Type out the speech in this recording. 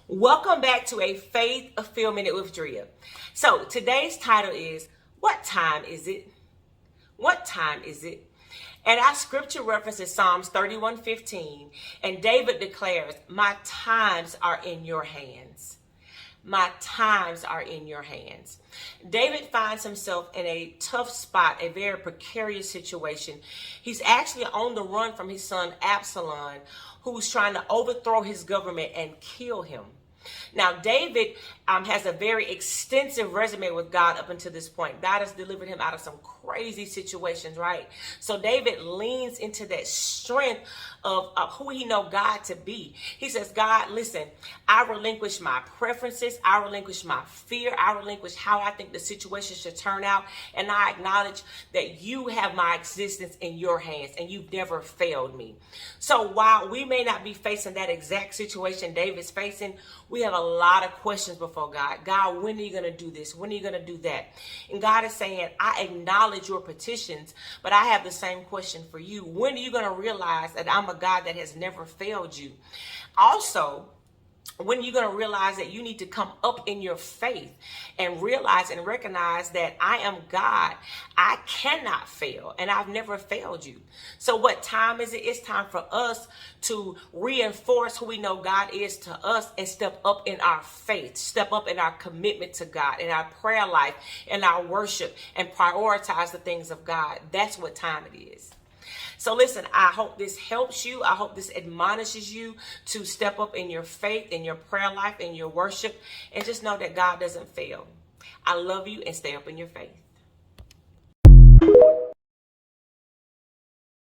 Welcome back to a Faith Feel Minute with Drea. So today's title is, what time is it? What time is it? And our scripture reference is Psalms 31:15. And David declares, my times are in your hands. My times are in your hands. David finds himself in a tough spot, a very precarious situation. He's actually on the run from his son Absalom, who's trying to overthrow his government and kill him. Now, David has a very extensive resume with God up until this point. God has delivered him out of some crazy situations, right? So David leans into that strength of who he know God to be. He says, God, listen, I relinquish my preferences. I relinquish my fear. I relinquish how I think the situation should turn out. And I acknowledge that you have my existence in your hands and you've never failed me. So while we may not be facing that exact situation David's facing, we have a lot of questions before God. God, when are you going to do this? When are you going to do that? And God is saying, I acknowledge your petitions, but I have the same question for you. When are you going to realize that I'm a God that has never failed you? Also, when are you going to realize that you need to come up in your faith and realize and recognize that I am God. I cannot fail and I've never failed you. So what time is it? It's time for us to reinforce who we know God is to us and step up in our faith, step up in our commitment to God, in our prayer life, in our worship, and prioritize the things of God. That's what time it is. So listen, I hope this helps you. I hope this admonishes you to step up in your faith, in your prayer life, in your worship, and just know that God doesn't fail. I love you and stay up in your faith.